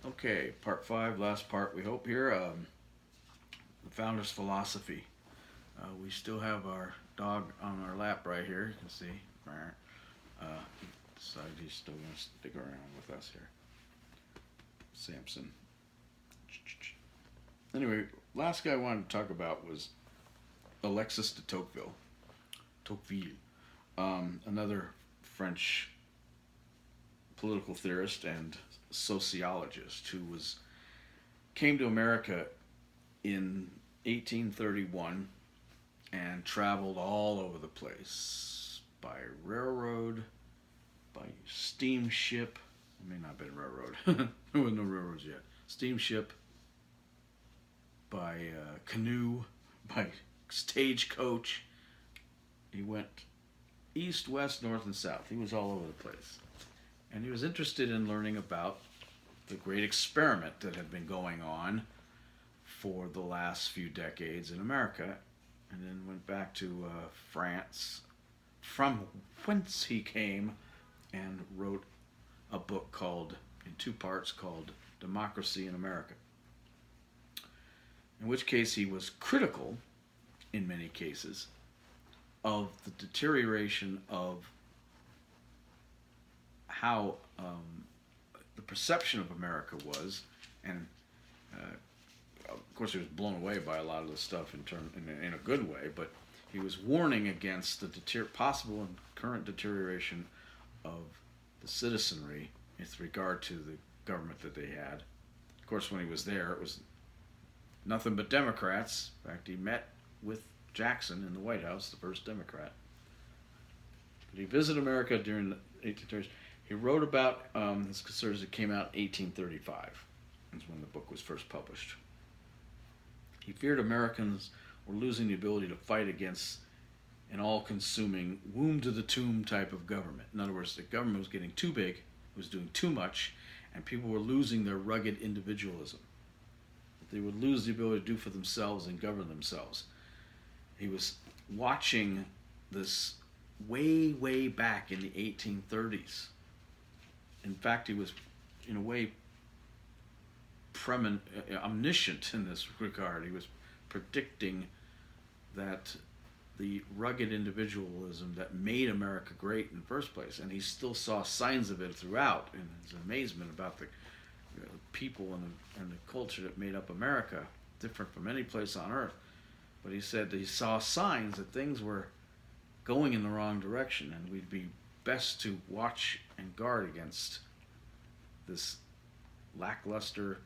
Okay, part five, last part, we hope here. The founder's philosophy. We still have our dog on our lap right here. You can see. He decided he's still going to stick around with us here. Samson. Anyway, last guy I wanted to talk about was Alexis de Tocqueville. Tocqueville. Another French political theorist and sociologist who was came to America in 1831 and traveled all over the place by railroad, by steamship. It may not have been railroad. There were no railroads yet. Steamship, by canoe, by stagecoach. He went east, west, north, and south. He was all over the place. And he was interested in learning about the great experiment that had been going on for the last few decades in America, and then went back to France, from whence he came, and wrote a book called, in two parts, called Democracy in America. In which case he was critical, in many cases, of the deterioration of how the perception of America was, and of course he was blown away by a lot of the stuff in a good way, but he was warning against the possible and current deterioration of the citizenry with regard to the government that they had. Of course, when he was there, it was nothing but Democrats. In fact, he met with Jackson in the White House, the first Democrat. But he visited America during the 1830s. He wrote about his concerns that came out in 1835. That's when the book was first published. He feared Americans were losing the ability to fight against an all-consuming, womb-to-the-tomb type of government. In other words, the government was getting too big, it was doing too much, and people were losing their rugged individualism. They would lose the ability to do for themselves and govern themselves. He was watching this way, way back in the 1830s. In fact, he was, in a way, omniscient in this regard. He was predicting that the rugged individualism that made America great in the first place, and he still saw signs of it throughout in his amazement about the people and the culture that made up America, different from any place on earth. But he said that he saw signs that things were going in the wrong direction, and we'd be best to watch and guard against this lackluster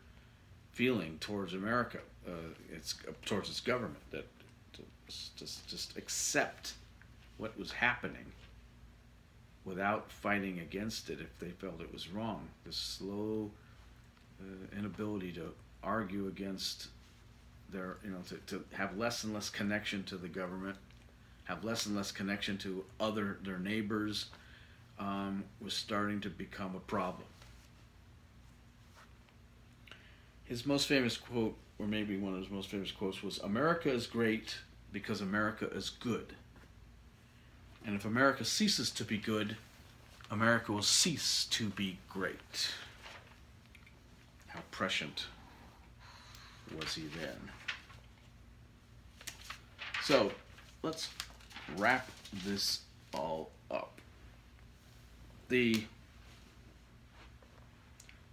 feeling towards America, towards its government, that to just accept what was happening without fighting against it if they felt it was wrong. This slow inability to argue against their, to have less and less connection to the government, have less and less connection to their neighbors, was starting to become a problem. His most famous quote, or maybe one of his most famous quotes, was, "America is great because America is good. And if America ceases to be good, America will cease to be great." How prescient was he then? So, let's wrap this all up. The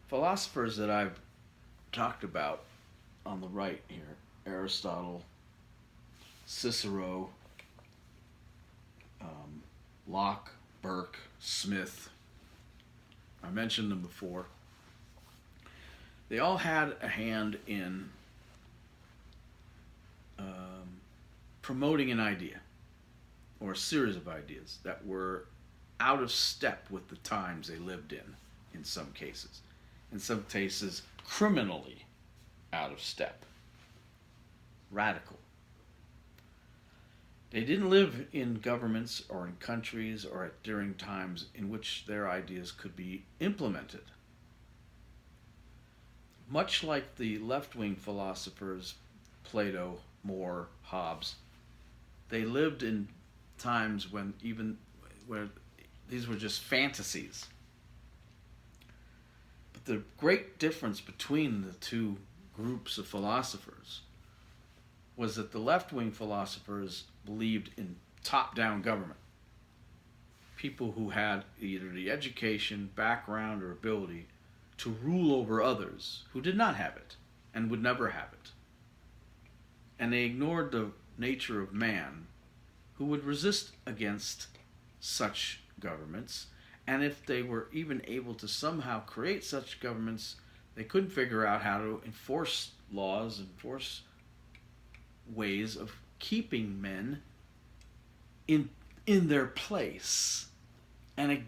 philosophers that I've talked about on the right here, Aristotle, Cicero, Locke, Burke, Smith, I mentioned them before. They all had a hand in promoting an idea or a series of ideas that were out of step with the times they lived in some cases. In some cases, criminally out of step. Radical. They didn't live in governments or in countries or during times in which their ideas could be implemented. Much like the left-wing philosophers, Plato, More, Hobbes, they lived in times where these were just fantasies. the great difference between the two groups of philosophers was that the left-wing philosophers believed in top-down government. People who had either the education, background, or ability to rule over others who did not have it and would never have it. And they ignored the nature of man, who would resist against such governments, and if they were even able to somehow create such governments, they couldn't figure out how to enforce laws, enforce ways of keeping men in their place, and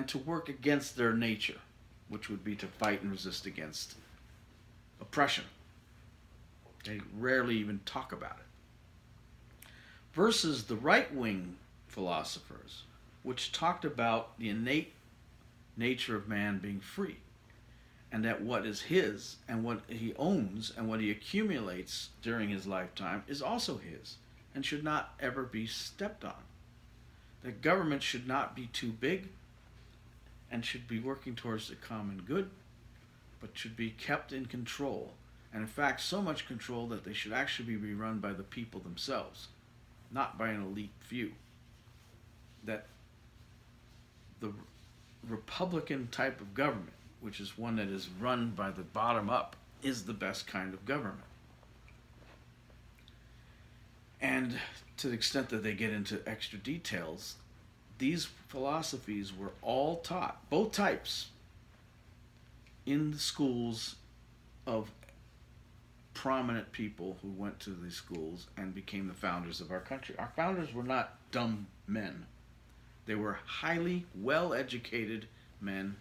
to work against their nature, which would be to fight and resist against oppression. They rarely even talk about it. Versus the right-wing philosophers, which talked about the innate nature of man being free, and that what is his and what he owns and what he accumulates during his lifetime is also his and should not ever be stepped on. That government should not be too big and should be working towards the common good, but should be kept in control. And in fact, so much control that they should actually be run by the people themselves, not by an elite few. That the Republican type of government, which is one that is run by the bottom up, is the best kind of government. And to the extent that they get into extra details, these philosophies were all taught, both types, in the schools of prominent people who went to these schools and became the founders of our country. Our founders were not dumb men. They were highly well-educated men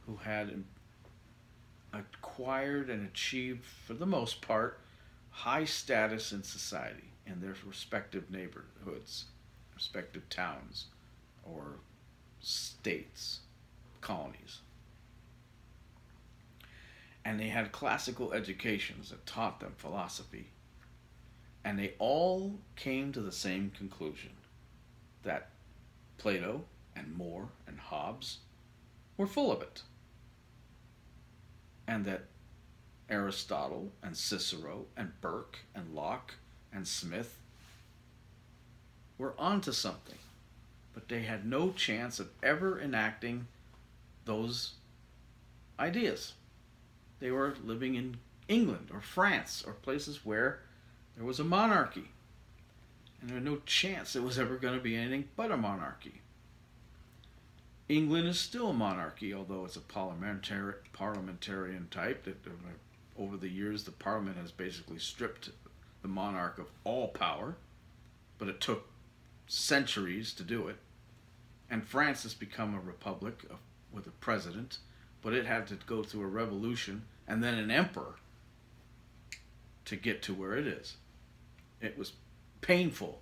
who had acquired and achieved, for the most part, high status in society in their respective neighborhoods, respective towns, or states, colonies. And they had classical educations that taught them philosophy. And they all came to the same conclusion, that Plato and More and Hobbes were full of it. And that Aristotle and Cicero and Burke and Locke and Smith were onto something. But they had no chance of ever enacting those ideas. They were living in England or France or places where there was a monarchy. And there was no chance it was ever going to be anything but a monarchy. England is still a monarchy, although it's a parliamentarian type. That over the years, the parliament has basically stripped the monarch of all power, but it took centuries to do it. And France has become a republic with a president, but it had to go through a revolution and then an emperor to get to where it is. It was painful.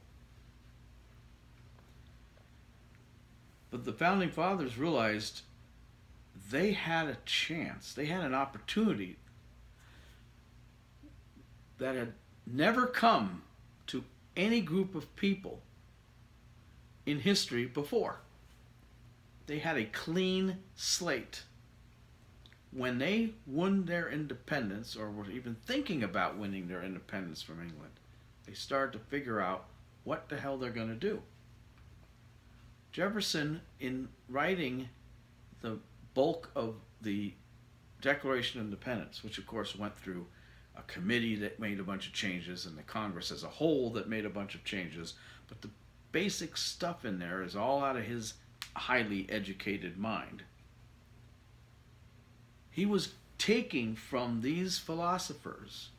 But the Founding Fathers realized they had a chance, they had an opportunity that had never come to any group of people in history before. They had a clean slate. When they won their independence, or were even thinking about winning their independence from England, they started to figure out what the hell they're going to do. Jefferson, in writing the bulk of the Declaration of Independence, which of course went through a committee that made a bunch of changes, and the Congress as a whole that made a bunch of changes, but the basic stuff in there is all out of his highly educated mind. He was taking from these philosophers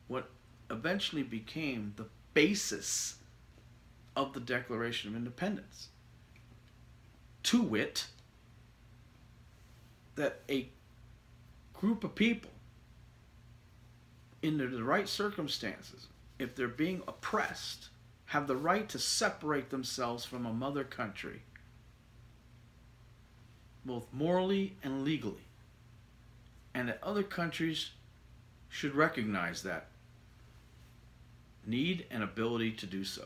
what eventually became the basis of the Declaration of Independence. To wit, that a group of people, in the right circumstances, if they're being oppressed, have the right to separate themselves from a mother country, both morally and legally. And that other countries should recognize that need and ability to do so.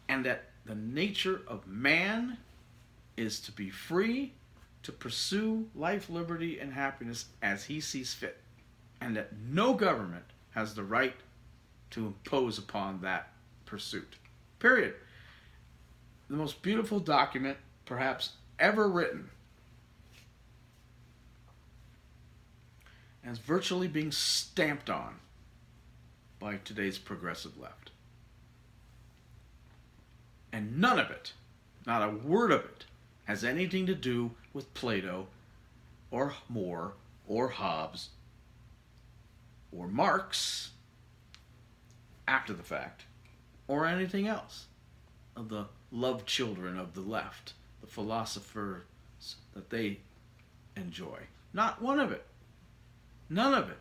And that the nature of man is to be free to pursue life, liberty, and happiness as he sees fit, and that no government has the right to impose upon that pursuit. Period. The most beautiful document perhaps ever written, and is virtually being stamped on by today's progressive left. And none of it, not a word of it, has anything to do with Plato or More or Hobbes or Marx after the fact, or anything else of the love children of the left, the philosophers that they enjoy. Not one of it. None of it.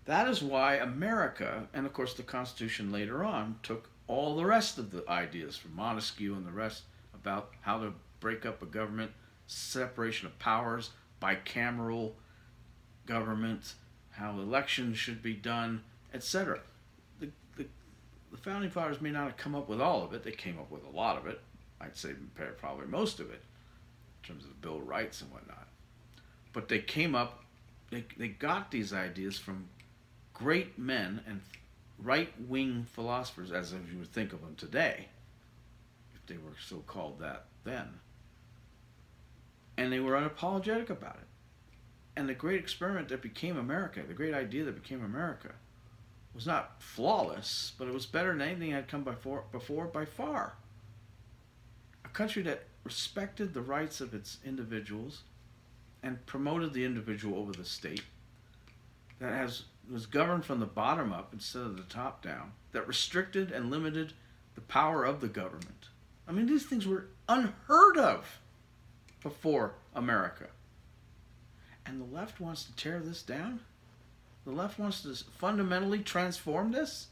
That is why America, and of course the Constitution later on, took all the rest of the ideas from Montesquieu and the rest about how to break up a government, separation of powers, bicameral government, how elections should be done, etc. The Founding Fathers may not have come up with all of it. They came up with a lot of it. I'd say probably most of it, in terms of the Bill of Rights and whatnot. But they came up, they got these ideas from great men and right-wing philosophers, as you would think of them today, if they were so called that then. And they were unapologetic about it. And the great experiment that became America, the great idea that became America, was not flawless, but it was better than anything that had come before by far. A country that respected the rights of its individuals and promoted the individual over the state, that was governed from the bottom up instead of the top down, that restricted and limited the power of the government. I mean, these things were unheard of before America. And the left wants to tear this down? The left wants to fundamentally transform this?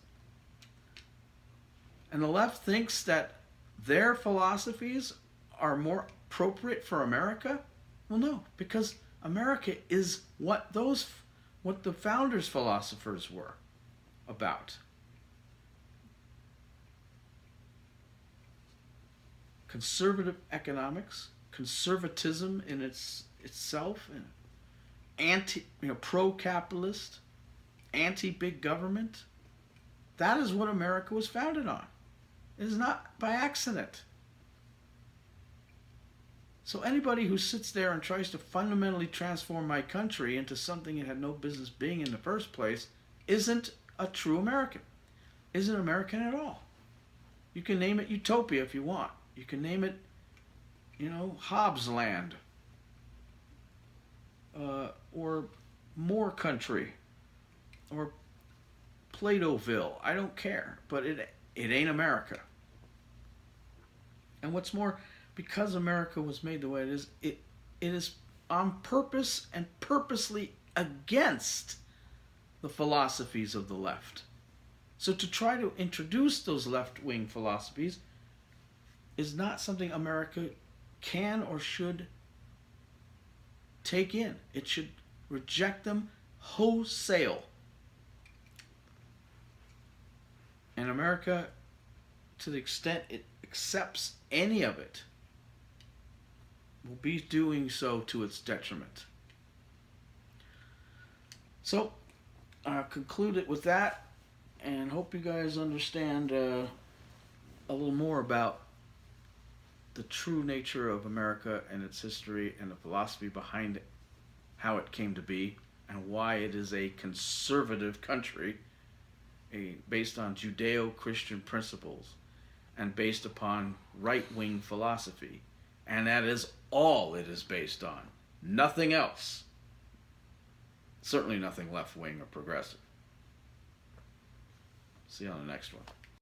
And the left thinks that their philosophies are more appropriate for America? Well, no, because America is what the founders' philosophers were about. Conservative economics, conservatism in itself, and pro-capitalist, anti-big government. That is what America was founded on. It is not by accident. So anybody who sits there and tries to fundamentally transform my country into something it had no business being in the first place isn't a true American. Isn't American at all. You can name it utopia if you want. You can name it, Hobbes land. Or More country. Or Platoville. I don't care. But it ain't America. And what's more, because America was made the way it is, it is on purpose and purposely against the philosophies of the left. So to try to introduce those left-wing philosophies is not something America can or should take in. It should reject them wholesale. And America, to the extent it accepts any of it, will be doing so to its detriment. So, I'll conclude it with that, and hope you guys understand a little more about the true nature of America and its history and the philosophy behind it, how it came to be, and why it is a conservative country, based on Judeo-Christian principles and based upon right-wing philosophy. And that is all it is based on. Nothing else. Certainly nothing left-wing or progressive. See you on the next one.